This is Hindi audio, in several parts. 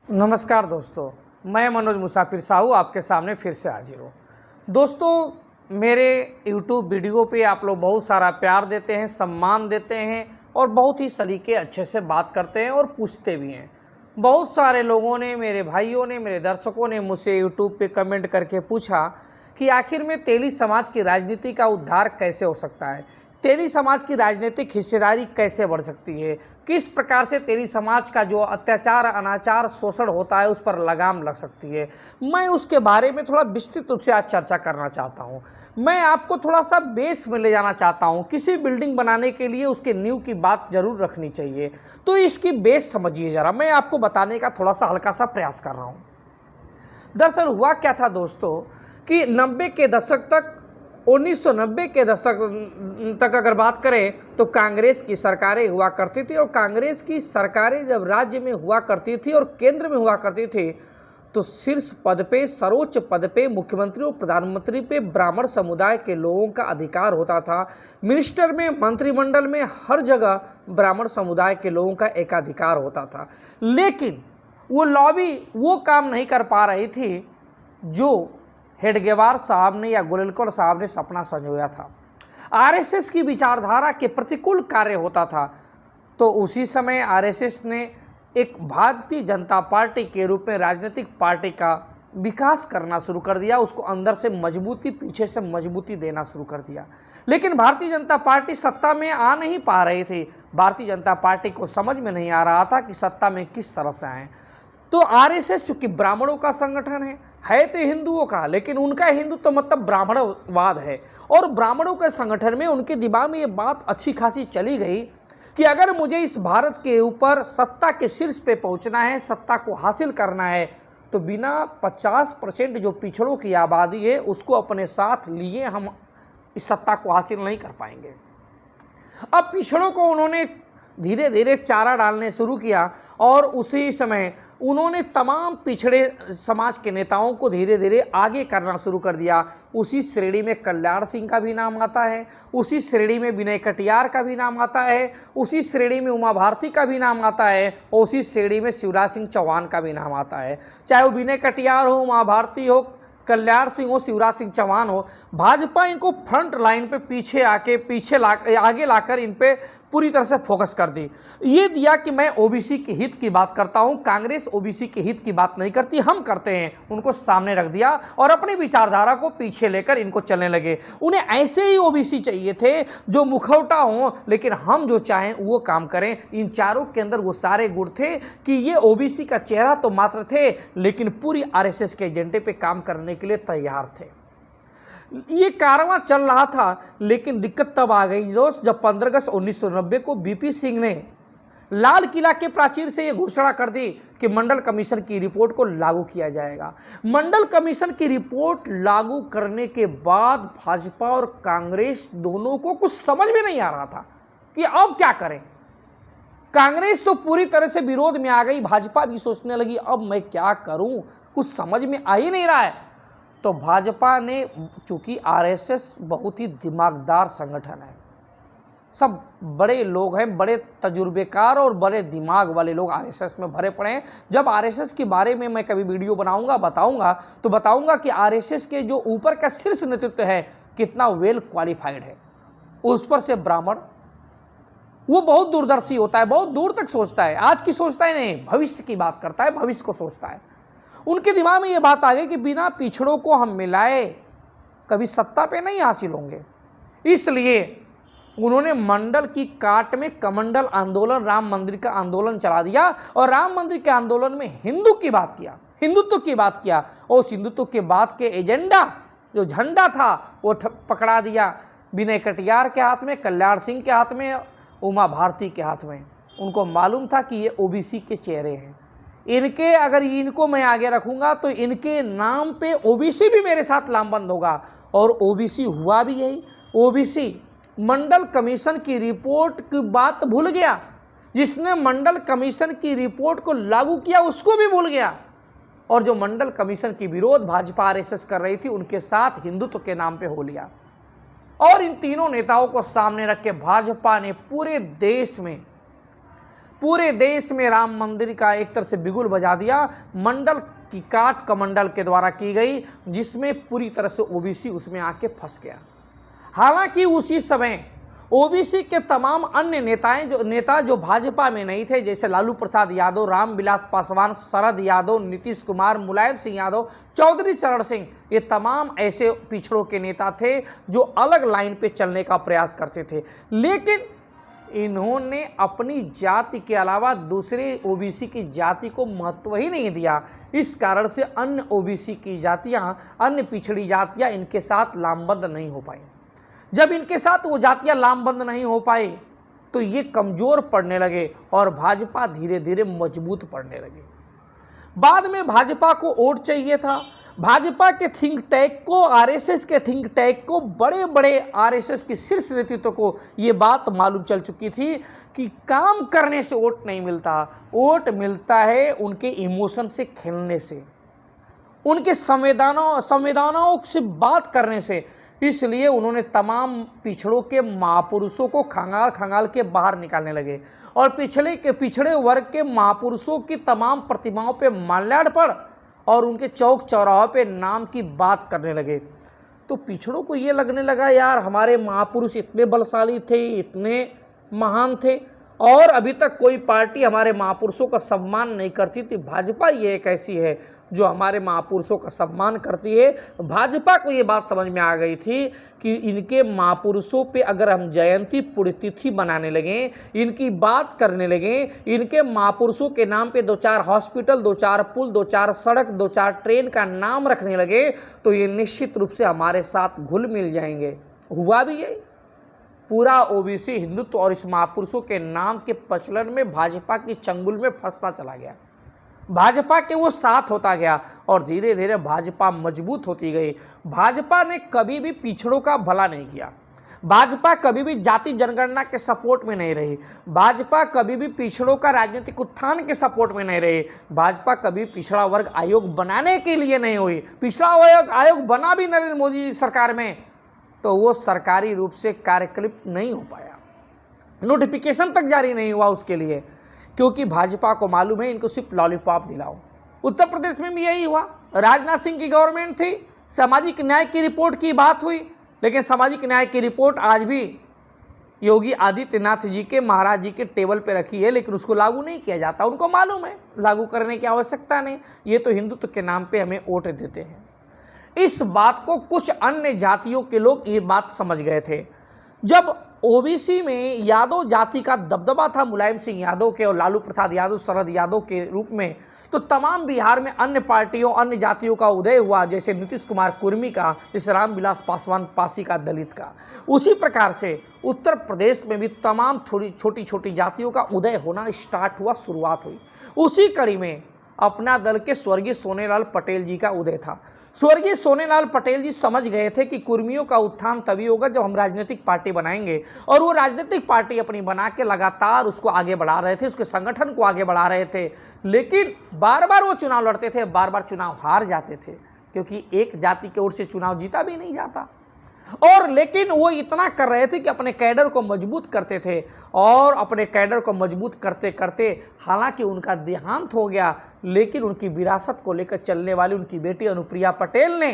नमस्कार दोस्तों, मैं मनोज मुसाफिर साहू आपके सामने फिर से हाजिर हूँ। दोस्तों, मेरे YouTube वीडियो पे आप लोग बहुत सारा प्यार देते हैं, सम्मान देते हैं और बहुत ही सलीके अच्छे से बात करते हैं और पूछते भी हैं। बहुत सारे लोगों ने, मेरे भाइयों ने, मेरे दर्शकों ने मुझसे YouTube पे कमेंट करके पूछा कि आखिर में तेली समाज की राजनीति का उद्धार कैसे हो सकता है, तेली समाज की राजनीतिक हिस्सेदारी कैसे बढ़ सकती है, किस प्रकार से तेली समाज का जो अत्याचार, अनाचार, शोषण होता है उस पर लगाम लग सकती है। मैं उसके बारे में थोड़ा विस्तृत रूप से आज चर्चा करना चाहता हूँ। मैं आपको थोड़ा सा बेस में ले जाना चाहता हूँ। किसी बिल्डिंग बनाने के लिए उसके नींव की बात जरूर रखनी चाहिए, तो इसकी बेस समझिए ज़रा। मैं आपको बताने का थोड़ा सा हल्का सा प्रयास कर रहा हूँ। दरअसल हुआ क्या था दोस्तों कि 90 के दशक तक, 1990 के दशक तक अगर बात करें तो कांग्रेस की सरकारें हुआ करती थी, और कांग्रेस की सरकारें जब राज्य में हुआ करती थी और केंद्र में हुआ करती थी तो शीर्ष पद पे, सर्वोच्च पद पे, मुख्यमंत्री और प्रधानमंत्री पे ब्राह्मण समुदाय के लोगों का अधिकार होता था। मिनिस्टर में, मंत्रिमंडल में, हर जगह ब्राह्मण समुदाय के लोगों का एकाधिकार होता था। लेकिन वो लॉबी वो काम नहीं कर पा रही थी जो हेडगेवार साहब ने या गोलवलकर साहब ने सपना संजोया था। आरएसएस की विचारधारा के प्रतिकूल कार्य होता था। तो उसी समय आरएसएस ने एक भारतीय जनता पार्टी के रूप में राजनीतिक पार्टी का विकास करना शुरू कर दिया, उसको अंदर से मजबूती, पीछे से मजबूती देना शुरू कर दिया। लेकिन भारतीय जनता पार्टी सत्ता में आ नहीं पा रही थी। भारतीय जनता पार्टी को समझ में नहीं आ रहा था कि सत्ता में किस तरह से आए। तो आरएसएस चूंकि ब्राह्मणों का संगठन है तो हिंदुओं का, लेकिन उनका हिंदू तो मतलब ब्राह्मणवाद है। और ब्राह्मणों के संगठन में उनके दिमाग में ये बात अच्छी खासी चली गई कि अगर मुझे इस भारत के ऊपर सत्ता के शीर्ष पे पहुंचना है, सत्ता को हासिल करना है, तो बिना 50% जो पिछड़ों की आबादी है उसको अपने साथ लिए हम इस सत्ता को हासिल नहीं कर पाएंगे। अब पिछड़ों को उन्होंने धीरे धीरे चारा डालने शुरू किया, और उसी समय उन्होंने तमाम पिछड़े समाज के नेताओं को धीरे धीरे आगे करना शुरू कर दिया। उसी श्रेणी में कल्याण सिंह का भी नाम आता है, उसी श्रेणी में विनय कटियार का भी नाम आता है, उसी श्रेणी में उमा भारती का भी नाम आता है, और उसी श्रेणी में शिवराज सिंह चौहान का भी नाम आता है। चाहे वो विनय कटियार हो, उमा भारती हो, कल्याण सिंह हो, शिवराज सिंह चौहान हो, भाजपा इनको फ्रंट लाइन पे पीछे आके आगे लाकर इन पे पूरी तरह से फोकस कर दी। ये दिया कि मैं ओबीसी के हित की बात करता हूं, कांग्रेस ओबीसी के हित की बात नहीं करती, हम करते हैं, उनको सामने रख दिया और अपनी विचारधारा को पीछे लेकर इनको चलने लगे। उन्हें ऐसे ही ओबीसी चाहिए थे जो मुखौटा हों, लेकिन हम जो चाहें वो काम करें। इन चारों के अंदर वो सारे गुण थे कि ये ओबीसी का चेहरा तो मात्र थे, लेकिन पूरी आरएसएस के एजेंडे पे काम करने के लिए तैयार थे। ये कारवां चल रहा था, लेकिन दिक्कत तब आ गई दोस्त जब 15 अगस्त 1990 को बीपी सिंह ने लाल किला के प्राचीर से ये घोषणा कर दी कि मंडल कमीशन की रिपोर्ट को लागू किया जाएगा। मंडल कमीशन की रिपोर्ट लागू करने के बाद भाजपा और कांग्रेस दोनों को कुछ समझ में नहीं आ रहा था कि अब क्या करें। कांग्रेस तो पूरी तरह से विरोध में आ गई, भाजपा भी सोचने लगी अब मैं क्या करूं, कुछ समझ में आ ही नहीं रहा है। तो भाजपा ने, चूंकि आरएसएस बहुत ही दिमागदार संगठन है, सब बड़े लोग हैं, बड़े तजुर्बेकार और बड़े दिमाग वाले लोग आरएसएस में भरे पड़े हैं। जब आरएसएस के बारे में मैं कभी वीडियो बनाऊंगा, तो बताऊंगा कि आरएसएस के जो ऊपर का शीर्ष नेतृत्व है कितना वेल क्वालिफाइड है। उस पर से ब्राह्मण, वो बहुत दूरदर्शी होता है, बहुत दूर तक सोचता है, आज की सोचता है नहीं, भविष्य की बात करता है, भविष्य को सोचता है। उनके दिमाग में ये बात आ गई कि बिना पिछड़ों को हम मिलाए कभी सत्ता पे नहीं हासिल होंगे। इसलिए उन्होंने मंडल की काट में कमंडल आंदोलन, राम मंदिर का आंदोलन चला दिया, और राम मंदिर के आंदोलन में हिंदू की बात किया, हिंदुत्व की बात किया, और उस हिंदुत्व के बात के एजेंडा, जो झंडा था, वो पकड़ा दिया विनय कटियार के हाथ में, कल्याण सिंह के हाथ में, उमा भारती के हाथ में। उनको मालूम था कि ये ओबीसी के चेहरे हैं, इनके अगर इनको मैं आगे रखूंगा तो इनके नाम पे ओबीसी भी मेरे साथ लामबंद होगा। और ओबीसी हुआ भी यही। ओबीसी मंडल कमीशन की रिपोर्ट की बात भूल गया, जिसने मंडल कमीशन की रिपोर्ट को लागू किया उसको भी भूल गया, और जो मंडल कमीशन की विरोध भाजपा आरएसएस कर रही थी उनके साथ हिंदुत्व के नाम पे हो लिया। और इन तीनों नेताओं को सामने रख के भाजपा ने पूरे देश में पूरे देश में राम मंदिर का एक तरह से बिगुल बजा दिया। मंडल की काट कमंडल के द्वारा की गई, जिसमें पूरी तरह से ओबीसी उसमें आके फंस गया। हालांकि उसी समय ओबीसी के तमाम अन्य नेता जो भाजपा में नहीं थे, जैसे लालू प्रसाद यादव, रामविलास पासवान, शरद यादव, नीतीश कुमार, मुलायम सिंह यादव, चौधरी चरण सिंह, ये तमाम ऐसे पिछड़ों के नेता थे जो अलग लाइन पे चलने का प्रयास करते थे। लेकिन इन्होंने अपनी जाति के अलावा दूसरे ओबीसी की जाति को महत्व ही नहीं दिया। इस कारण से अन्य ओबीसी की जातियां, अन्य पिछड़ी जातियां इनके साथ लामबंद नहीं हो पाई। जब इनके साथ वो जातियां लामबंद नहीं हो पाई तो ये कमजोर पड़ने लगे और भाजपा धीरे धीरे मजबूत पड़ने लगे। बाद में भाजपा को वोट चाहिए था। भाजपा के थिंक टैंक को, आरएसएस के थिंक टैंक को, बड़े बड़े आरएसएस के शीर्ष नेतृत्व को ये बात मालूम चल चुकी थी कि काम करने से वोट नहीं मिलता, वोट मिलता है उनके इमोशन से खेलने से, उनके संवेदनाओं से बात करने से। इसलिए उन्होंने तमाम पिछड़ों के महापुरुषों को खंगाल खंगाल के बाहर निकालने लगे और पिछड़े वर्ग के महापुरुषों की तमाम प्रतिमाओं पे माल्यार्पण और उनके चौक चौराहों पे नाम की बात करने लगे। तो पिछड़ों को ये लगने लगा, यार हमारे महापुरुष इतने बलशाली थे, इतने महान थे, और अभी तक कोई पार्टी हमारे महापुरुषों का सम्मान नहीं करती थी। भाजपा ये एक ऐसी है जो हमारे महापुरुषों का सम्मान करती है। भाजपा को ये बात समझ में आ गई थी कि इनके महापुरुषों पे अगर हम जयंती पुण्यतिथि बनाने लगें, इनकी बात करने लगें, इनके महापुरुषों के नाम पे 2-4 हॉस्पिटल, 2-4 पुल, 2-4 सड़क, 2-4 ट्रेन का नाम रखने लगे तो ये निश्चित रूप से हमारे साथ घुल मिल जाएंगे। हुआ भी यही। पूरा ओबीसी हिंदुत्व और इस महापुरुषों के नाम के प्रचलन में भाजपा की चंगुल में फंसता चला गया। भाजपा के वो साथ होता गया और धीरे धीरे भाजपा मजबूत होती गई। भाजपा ने कभी भी पिछड़ों का भला नहीं किया। भाजपा कभी भी जाति जनगणना के सपोर्ट में नहीं रही। भाजपा कभी भी पिछड़ों का राजनीतिक उत्थान के सपोर्ट में नहीं रही। भाजपा कभी पिछड़ा वर्ग आयोग बनाने के लिए नहीं हुई। पिछड़ा वर्ग आयोग बना भी नरेंद्र मोदी सरकार में तो वो सरकारी रूप से कार्यकलिप नहीं हो पाया, नोटिफिकेशन तक जारी नहीं हुआ उसके लिए, क्योंकि भाजपा को मालूम है इनको सिर्फ लॉलीपॉप दिलाओ। उत्तर प्रदेश में भी यही हुआ। राजनाथ सिंह की गवर्नमेंट थी, सामाजिक न्याय की रिपोर्ट की बात हुई, लेकिन सामाजिक न्याय की रिपोर्ट आज भी योगी आदित्यनाथ जी के, महाराज जी के टेबल पे रखी है, लेकिन उसको लागू नहीं किया जाता। उनको मालूम है लागू करने की आवश्यकता नहीं, ये तो हिंदुत्व के नाम पे हमें वोट देते हैं। इस बात को कुछ अन्य जातियों के लोग ये बात समझ गए थे। जब ओबीसी में यादव जाति का दबदबा था मुलायम सिंह यादव के और लालू प्रसाद यादव, शरद यादव के रूप में, तो तमाम बिहार में अन्य पार्टियों, अन्य जातियों का उदय हुआ, जैसे नीतीश कुमार कुर्मी का, जैसे रामविलास पासवान पासी का, दलित का। उसी प्रकार से उत्तर प्रदेश में भी तमाम थोड़ी छोटी छोटी जातियों का उदय होना स्टार्ट हुआ, शुरुआत हुई। उसी कड़ी में अपना दल के स्वर्गीय सोनेलाल पटेल जी का उदय था। स्वर्गीय सोनेलाल पटेल जी समझ गए थे कि कुर्मियों का उत्थान तभी होगा जब हम राजनीतिक पार्टी बनाएंगे, और वो राजनीतिक पार्टी अपनी बना के लगातार उसको आगे बढ़ा रहे थे, उसके संगठन को आगे बढ़ा रहे थे। लेकिन बार बार वो चुनाव लड़ते थे, बार बार चुनाव हार जाते थे, क्योंकि एक जाति की ओर से चुनाव जीता भी नहीं जाता। और लेकिन वो इतना कर रहे थे कि अपने कैडर को मजबूत करते थे, और अपने कैडर को मजबूत करते करते हालांकि उनका देहांत हो गया, लेकिन उनकी विरासत को लेकर चलने वाली उनकी बेटी अनुप्रिया पटेल ने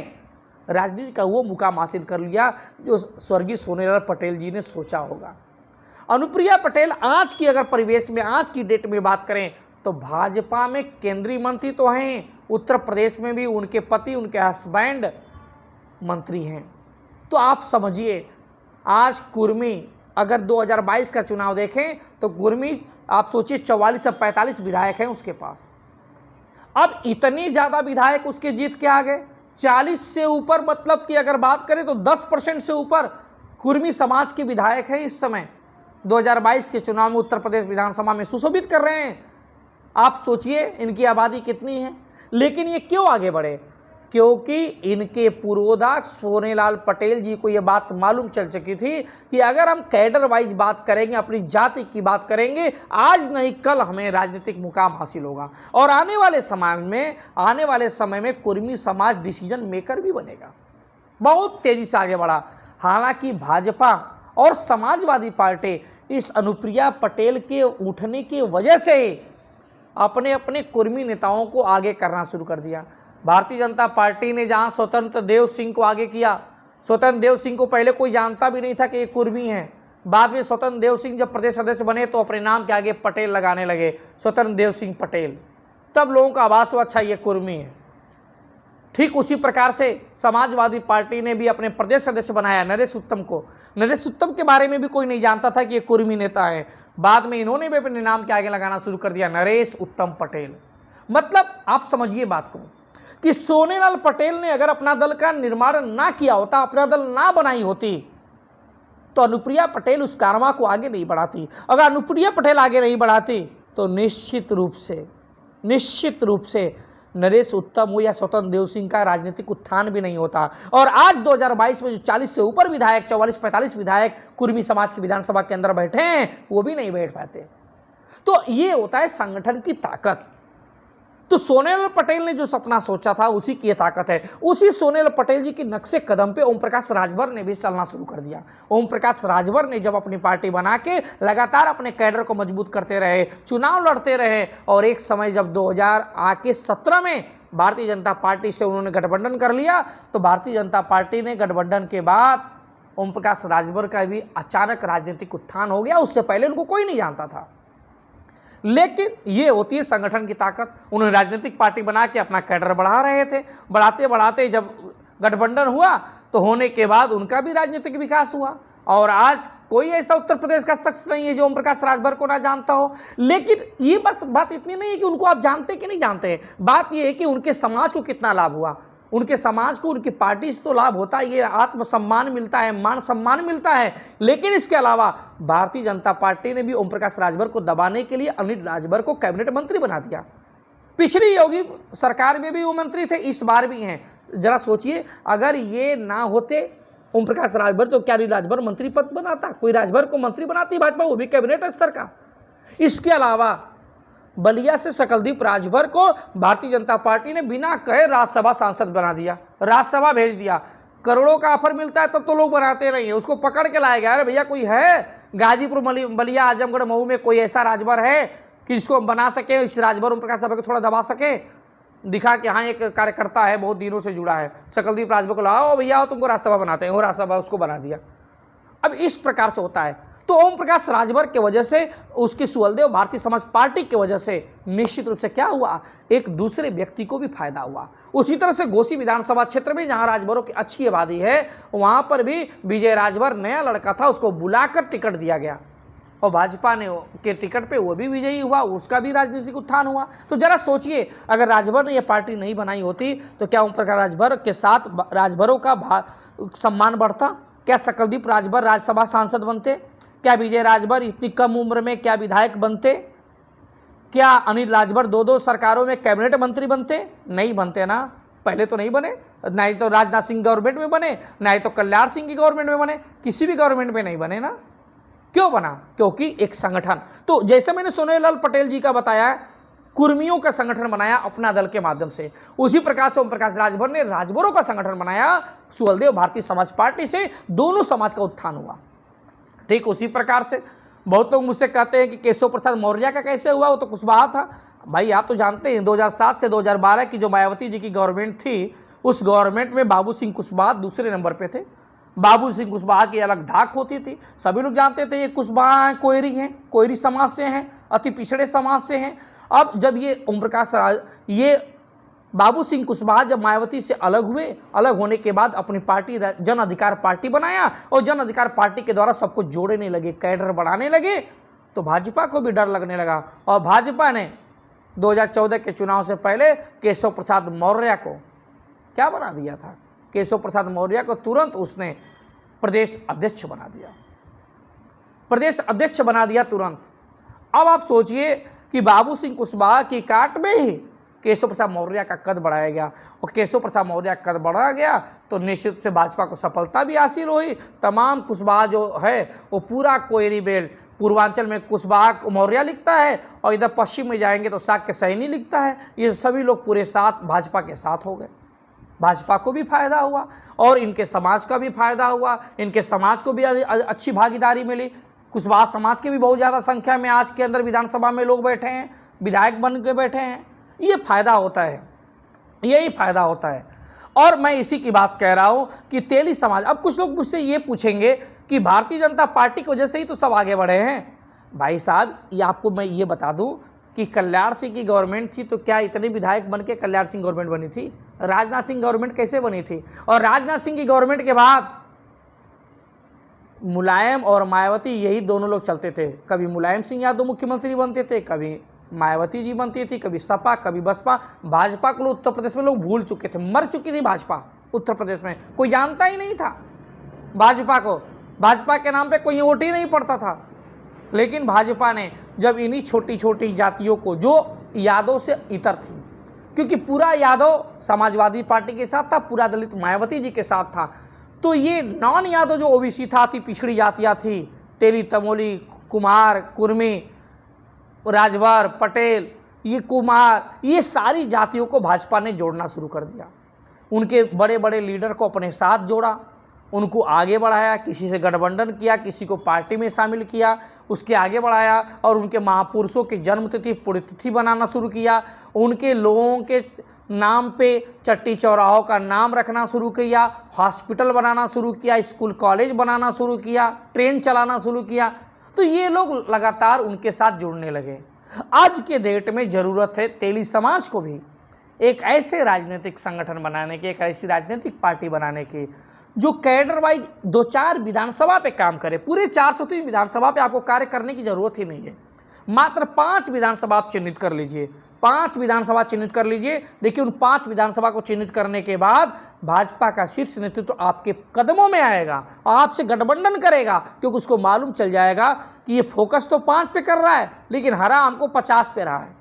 राजनीति का वो मुकाम हासिल कर लिया जो स्वर्गीय सोनेलाल पटेल जी ने सोचा होगा। अनुप्रिया पटेल आज की अगर परिवेश में, आज की डेट में बात करें तो भाजपा में केंद्रीय मंत्री तो हैं, उत्तर प्रदेश में भी उनके पति, उनके हस्बैंड मंत्री हैं। तो आप समझिए, आज कुर्मी अगर 2022 का चुनाव देखें तो कुर्मी आप सोचिए 44 से 45 विधायक हैं उसके पास। अब इतनी ज़्यादा विधायक उसके जीत के आ गए, 40 से ऊपर, मतलब कि अगर बात करें तो 10% से ऊपर कुर्मी समाज के विधायक हैं इस समय 2022 के चुनाव में उत्तर प्रदेश विधानसभा में सुशोभित कर रहे हैं। आप सोचिए इनकी आबादी कितनी है। लेकिन ये क्यों आगे बढ़े? क्योंकि इनके पूर्वोधक सोनेलाल पटेल जी को ये बात मालूम चल चुकी थी कि अगर हम कैडर वाइज बात करेंगे, अपनी जाति की बात करेंगे, आज नहीं कल हमें राजनीतिक मुकाम हासिल होगा, और आने वाले समय में कुर्मी समाज डिसीजन मेकर भी बनेगा। बहुत तेजी से आगे बढ़ा। हालांकि भाजपा और समाजवादी पार्टी इस अनुप्रिया पटेल के उठने की वजह से अपने अपने कुर्मी नेताओं को आगे करना शुरू कर दिया। भारतीय जनता पार्टी ने जहां स्वतंत्र देव सिंह को आगे किया, स्वतंत्र देव सिंह को पहले कोई जानता भी नहीं था कि ये कुर्मी हैं। बाद में स्वतंत्र देव सिंह जब प्रदेश सदस्य बने तो अपने नाम के आगे पटेल लगाने लगे, स्वतंत्र देव सिंह पटेल। तब लोगों का आभास हुआ अच्छा ये कुर्मी है। ठीक उसी प्रकार से समाजवादी पार्टी ने भी अपने प्रदेश सदस्य बनाया नरेश उत्तम को। नरेश उत्तम के बारे में भी कोई नहीं जानता था कि ये कुर्मी नेता है। बाद में इन्होंने भी अपने नाम के आगे लगाना शुरू कर दिया, नरेश उत्तम पटेल। मतलब आप समझिए बात को कि सोनेलाल पटेल ने अगर अपना दल का निर्माण ना किया होता, अपना दल ना बनाई होती, तो अनुप्रिया पटेल उस कारवां को आगे नहीं बढ़ाती। अगर अनुप्रिया पटेल आगे नहीं बढ़ाती तो निश्चित रूप से नरेश उत्तम हो या स्वतंत्र देव सिंह का राजनीतिक उत्थान भी नहीं होता। और आज 2022 में जो 40 से ऊपर विधायक, 44-45 विधायक कुर्मी समाज की विधानसभा के अंदर बैठे हैं, वो भी नहीं बैठ पाते। तो ये होता है संगठन की ताकत। तो सोनेलाल पटेल ने जो सपना सोचा था उसी की ये ताकत है। उसी सोनेलाल पटेल जी के नक्शे कदम पे ओम प्रकाश राजभर ने भी चलना शुरू कर दिया। ओम प्रकाश राजभर ने जब अपनी पार्टी बना के लगातार अपने कैडर को मजबूत करते रहे, चुनाव लड़ते रहे, और एक समय जब 2017 में भारतीय जनता पार्टी से उन्होंने गठबंधन कर लिया, तो भारतीय जनता पार्टी ने गठबंधन के बाद ओम प्रकाश राजभर का भी अचानक राजनीतिक उत्थान हो गया। उससे पहले उनको कोई नहीं जानता था। लेकिन ये होती है संगठन की ताकत। उन्होंने राजनीतिक पार्टी बना के अपना कैडर बढ़ा रहे थे। बढ़ाते बढ़ाते जब गठबंधन हुआ तो होने के बाद उनका भी राजनीतिक विकास हुआ। और आज कोई ऐसा उत्तर प्रदेश का शख्स नहीं है जो ओम प्रकाश राजभर को ना जानता हो। लेकिन ये बस बात इतनी नहीं है कि उनको आप जानते कि नहीं जानते, बात ये है कि उनके समाज को कितना लाभ हुआ। उनके समाज को उनकी पार्टी से तो लाभ होता है, ये आत्मसम्मान मिलता है, मान सम्मान मिलता है। लेकिन इसके अलावा भारतीय जनता पार्टी ने भी ओम प्रकाश राजभर को दबाने के लिए अनिल राजभर को कैबिनेट मंत्री बना दिया। पिछली योगी सरकार में भी वो मंत्री थे, इस बार भी हैं। जरा सोचिए, अगर ये ना होते ओम प्रकाश राजभर तो क्या अनिल राजभर मंत्री पद बनाता? कोई राजभर को मंत्री बनाती भाजपा, वो भी कैबिनेट स्तर का। इसके अलावा बलिया से सकलदीप राजभर को भारतीय जनता पार्टी ने बिना कहे राज्यसभा सांसद बना दिया, राज्यसभा भेज दिया। करोड़ों का ऑफर मिलता है तब तो लोग बनाते नहीं है, उसको पकड़ के लाया गया। अरे भैया, कोई है गाजीपुर, बलिया, आजमगढ़, मऊ में कोई ऐसा राजभर है कि जिसको बना सके, इस राजभर ओम प्रकाश राजभर को थोड़ा दबा सके, दिखा कि हाँ एक कार्यकर्ता है, बहुत दिनों से जुड़ा है। सकलदीप राजभर को लाओ भैया, तुमको राज्यसभा बनाते हैं, वो राज्यसभा उसको बना दिया। अब इस प्रकार से होता है। तो ओम प्रकाश राजभर के वजह से, उसकी सुहलदेव भारतीय समाज पार्टी के वजह से निश्चित रूप से क्या हुआ, एक दूसरे व्यक्ति को भी फायदा हुआ। उसी तरह से घोसी विधानसभा क्षेत्र में जहां राजभरों की अच्छी आबादी है, वहां पर भी विजय राजभर नया लड़का था, उसको बुलाकर टिकट दिया गया और भाजपा ने के टिकट पे वो भी विजयी हुआ, उसका भी राजनीतिक उत्थान हुआ। तो जरा सोचिए, अगर राजभर ने यह पार्टी नहीं बनाई होती तो क्या ओम प्रकाश राजभर के साथ राजभरों का सम्मान बढ़ता? क्या सकलदीप राजभर राज्यसभा सांसद बनते? क्या विजय राजभर इतनी कम उम्र में क्या विधायक बनते? क्या अनिल राजभर 2-2 सरकारों में कैबिनेट मंत्री बनते? नहीं बनते ना। पहले तो नहीं बने, ना ही तो राजनाथ सिंह गवर्नमेंट में बने, ना ही तो कल्याण सिंह की गवर्नमेंट में बने, किसी भी गवर्नमेंट में नहीं बने ना। क्यों बना? क्योंकि एक संगठन। तो जैसे मैंने सोनेलाल पटेल जी का बताया, कुर्मियों का संगठन बनाया अपना दल के माध्यम से, उसी प्रकार से ओम प्रकाश राजभर ने राजभरों का संगठन बनाया सुहलदेव भारतीय समाज पार्टी से, दोनों समाज का उत्थान हुआ। ठीक उसी प्रकार से बहुत लोग मुझसे कहते हैं कि केशव प्रसाद मौर्य का कैसे हुआ, वो तो कुशवाहा था। भाई आप तो जानते हैं 2007 से 2012 की जो मायावती जी की गवर्नमेंट थी, उस गवर्नमेंट में बाबू सिंह कुशवाहा दूसरे नंबर पे थे। बाबू सिंह कुशवाहा की अलग धाक होती थी, सभी लोग जानते थे ये कुशवाहा हैं, कोयरी समाज से हैं, अति पिछड़े समाज से हैं। अब जब ये ओम प्रकाश ये बाबू सिंह कुशवाहा जब मायावती से अलग हुए, अलग होने के बाद अपनी पार्टी जन अधिकार पार्टी बनाया और जन अधिकार पार्टी के द्वारा सबको जोड़ने लगे, कैडर बढ़ाने लगे, तो भाजपा को भी डर लगने लगा। और भाजपा ने 2014 के चुनाव से पहले केशव प्रसाद मौर्य को क्या बना दिया था? केशव प्रसाद मौर्य को तुरंत उसने प्रदेश अध्यक्ष बना दिया, प्रदेश अध्यक्ष बना दिया तुरंत। अब आप सोचिए कि बाबू सिंह कुशवाहा की काट में ही केशव प्रसाद मौर्य का कद बढ़ाया गया, और केशव प्रसाद मौर्य का कद बढ़ा गया तो निश्चित से भाजपा को सफलता भी हासिल हुई। तमाम कुशवाहा जो है वो पूरा कोयरी बेल्ट, पूर्वांचल में कुशवाहा मौर्य लिखता है और इधर पश्चिम में जाएंगे तो शाक्य सैनी लिखता है। ये सभी लोग पूरे साथ भाजपा के साथ हो गए। भाजपा को भी फायदा हुआ और इनके समाज का भी फायदा हुआ, इनके समाज को भी अच्छी भागीदारी मिली। कुशवाहा समाज के भी बहुत ज़्यादा संख्या में आज के अंदर विधानसभा में लोग बैठे हैं, विधायक बन के बैठे हैं। ये फायदा होता है, यही फायदा होता है। और मैं इसी की बात कह रहा हूँ कि तेली समाज, अब कुछ लोग मुझसे ये पूछेंगे कि भारतीय जनता पार्टी की वजह से ही तो सब आगे बढ़े हैं। भाई साहब, ये आपको मैं ये बता दूं कि कल्याण सिंह की गवर्नमेंट थी तो क्या इतने विधायक बन के कल्याण सिंह गवर्नमेंट बनी थी? राजनाथ सिंह गवर्नमेंट कैसे बनी थी? और राजनाथ सिंह की गवर्नमेंट के बाद मुलायम और मायावती, यही दोनों लोग चलते थे। कभी मुलायम सिंह यादव मुख्यमंत्री बनते थे, कभी मायावती जी बनती थी, कभी सपा, कभी बसपा। भाजपा को उत्तर प्रदेश में लोग भूल चुके थे, मर चुकी थी भाजपा उत्तर प्रदेश में, कोई जानता ही नहीं था भाजपा को। भाजपा के नाम पे कोई वोट ही नहीं पड़ता था। लेकिन भाजपा ने जब इन्हीं छोटी छोटी जातियों को, जो यादव से इतर थी, क्योंकि पूरा यादव समाजवादी पार्टी के साथ था, पूरा दलित मायावती जी के साथ था, तो ये नॉन यादव जो ओबीसी था, थी पिछड़ी जातियाँ थी, तेली, तमोली, कुमार, कुर्मी, राजभर, पटेल, ये कुमार, ये सारी जातियों को भाजपा ने जोड़ना शुरू कर दिया। उनके बड़े बड़े लीडर को अपने साथ जोड़ा, उनको आगे बढ़ाया, किसी से गठबंधन किया, किसी को पार्टी में शामिल किया, उसके आगे बढ़ाया, और उनके महापुरुषों की जन्मतिथि पुण्यतिथि बनाना शुरू किया। उनके लोगों के नाम पे चट्टी चौराहों का नाम रखना शुरू किया, हॉस्पिटल बनाना शुरू किया, स्कूल कॉलेज बनाना शुरू किया, ट्रेन चलाना शुरू किया। तो ये लोग लगातार उनके साथ जुड़ने लगे। आज के डेट में ज़रूरत है तेली समाज को भी एक ऐसे राजनीतिक संगठन बनाने की, एक ऐसी राजनीतिक पार्टी बनाने की जो कैडर वाइज 2-4 विधानसभा पे काम करे। पूरे 403 विधानसभा पे आपको कार्य करने की जरूरत ही नहीं है। मात्र 5 विधानसभा आप चिन्हित कर लीजिए, 5 विधानसभा चिन्हित कर लीजिए। देखिए, उन 5 विधानसभा को चिन्हित करने के बाद भाजपा का शीर्ष नेतृत्व तो आपके कदमों में आएगा और आपसे गठबंधन करेगा, क्योंकि उसको मालूम चल जाएगा कि ये फोकस तो 5 पे कर रहा है, लेकिन हरा हमको 50 पे रहा है।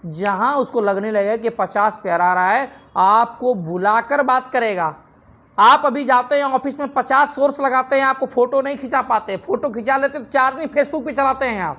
जहां उसको लगने लगेगा कि 50 पे हरा रहा है, आपको बुलाकर बात करेगा। आप अभी जाते हैं ऑफिस में 50 सोर्स लगाते हैं, आपको फोटो नहीं खिंचा पाते, फोटो खिंचा लेते तो 4 दिन फेसबुक पे चलाते हैं आप।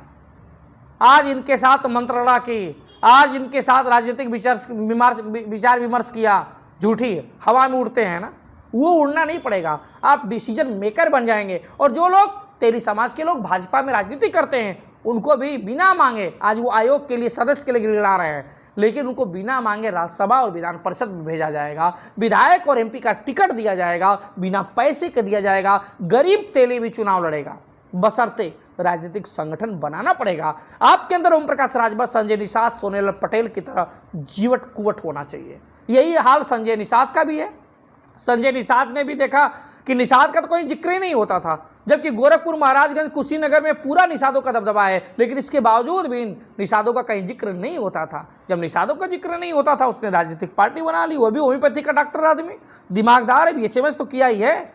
आज इनके साथ मंत्रणा की, आज इनके साथ राजनीतिक विचार विमर्श किया, झूठी हवा में उड़ते हैं ना, वो उड़ना नहीं पड़ेगा। आप डिसीजन मेकर बन जाएंगे। और जो लोग तेली समाज के लोग भाजपा में राजनीति करते हैं, उनको भी बिना मांगे, आज वो आयोग के लिए सदस्य के लिए गिड़गिड़ा रहे हैं, लेकिन उनको बिना मांगे राज्यसभा और विधान परिषद में भेजा जाएगा, विधायक और एमपी का टिकट दिया जाएगा, बिना पैसे के दिया जाएगा। गरीब तेली भी चुनाव लड़ेगा, बशर्ते राजनीतिक संगठन बनाना पड़ेगा। आपके अंदर ओम प्रकाश राजभर, संजय निषाद, सोनेलाल पटेल की तरह जीवट कुवट होना चाहिए। यही हाल संजय निषाद का भी है। संजय निषाद ने भी देखा कि निषाद का तो कोई जिक्र ही नहीं होता था, जबकि गोरखपुर, महाराजगंज, कुशीनगर में पूरा निषादों का दबदबा है, लेकिन इसके बावजूद भी निषादों का कहीं जिक्र नहीं होता था। जब निषादों का जिक्र नहीं होता था, उसने राजनीतिक पार्टी बना ली, वो भी होम्योपैथी का डॉक्टर आदमी, दिमागदार है, बीएचएमएस तो किया ही है,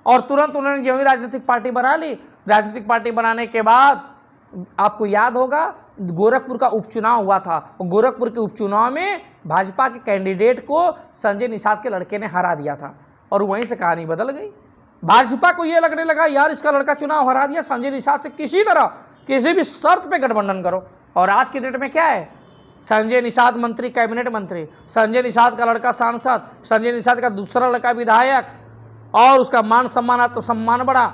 और तुरंत उन्होंने जो राजनीतिक पार्टी बना ली। राजनीतिक पार्टी बनाने के बाद आपको याद होगा गोरखपुर का उपचुनाव हुआ था, और गोरखपुर के उपचुनाव में भाजपा के कैंडिडेट को संजय निषाद के लड़के ने हरा दिया था, और वहीं से कहानी बदल गई। भाजपा को यह लगने लगा यार इसका लड़का चुनाव हरा दिया, संजय निषाद से किसी तरह किसी भी शर्त पे गठबंधन करो। और आज की डेट में क्या है, संजय निषाद मंत्री, कैबिनेट मंत्री, संजय निषाद का लड़का सांसद, संजय निषाद का दूसरा लड़का विधायक, और उसका मान सम्मान आत्मसम्मान बढ़ा।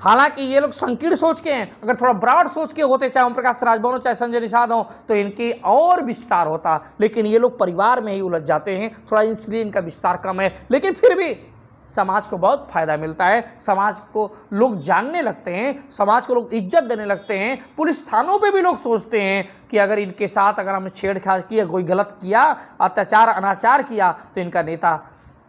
हालांकि ये लोग संकीर्ण सोच के हैं, अगर थोड़ा ब्रॉड सोच के होते, चाहे ओम प्रकाश राजभर हो, चाहे संजय निषाद हो, तो इनकी और विस्तार होता। लेकिन ये लोग परिवार में ही उलझ जाते हैं, थोड़ा इसलिए इनका विस्तार कम है। लेकिन फिर भी समाज को बहुत फायदा मिलता है, समाज को लोग जानने लगते हैं, समाज को लोग इज्जत देने लगते हैं। पुलिस थानों पे भी लोग सोचते हैं कि अगर इनके साथ अगर हमने छेड़छाड़ किया, कोई गलत किया, अत्याचार अनाचार किया, तो इनका नेता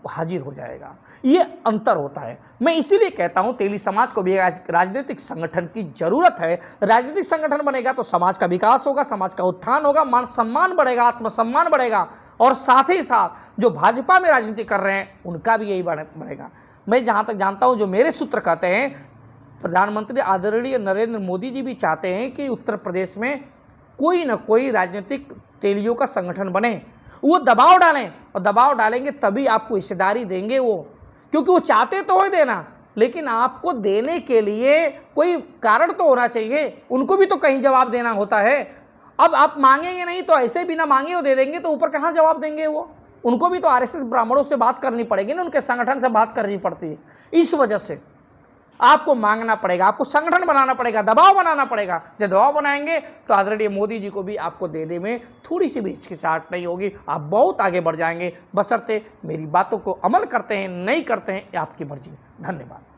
हाजिर हो जाएगा। ये अंतर होता है। मैं इसीलिए कहता हूं तेली समाज को भी राजनीतिक संगठन की जरूरत है। राजनीतिक संगठन बनेगा तो समाज का विकास होगा, समाज का उत्थान होगा, मान सम्मान बढ़ेगा, आत्मसम्मान बढ़ेगा, और साथ ही साथ जो भाजपा में राजनीति कर रहे हैं उनका भी यही बढ़ेगा। मैं जहां तक जानता हूं, जो मेरे सूत्र कहते हैं, प्रधानमंत्री आदरणीय नरेंद्र मोदी जी भी चाहते हैं कि उत्तर प्रदेश में कोई न कोई राजनीतिक तेलियों का संगठन बने। वो दबाव डालें, और दबाव डालेंगे तभी आपको हिस्सेदारी देंगे वो, क्योंकि वो चाहते तो हो देना, लेकिन आपको देने के लिए कोई कारण तो होना चाहिए, उनको भी तो कहीं जवाब देना होता है। अब आप मांगेंगे नहीं तो ऐसे बिना मांगे वो दे देंगे, तो ऊपर कहाँ जवाब देंगे वो? उनको भी तो आरएसएस ब्राह्मणों से बात करनी पड़ेगी ना, उनके संगठन से बात करनी पड़ती है। इस वजह से आपको मांगना पड़ेगा, आपको संगठन बनाना पड़ेगा, दबाव बनाना पड़ेगा। जब दबाव बनाएंगे तो आदरणीय मोदी जी को भी आपको देने में थोड़ी सी भी हिचकिचाहट नहीं होगी, आप बहुत आगे बढ़ जाएंगे। बशर्ते मेरी बातों को अमल करते हैं नहीं करते हैं, ये आपकी मर्जी। धन्यवाद।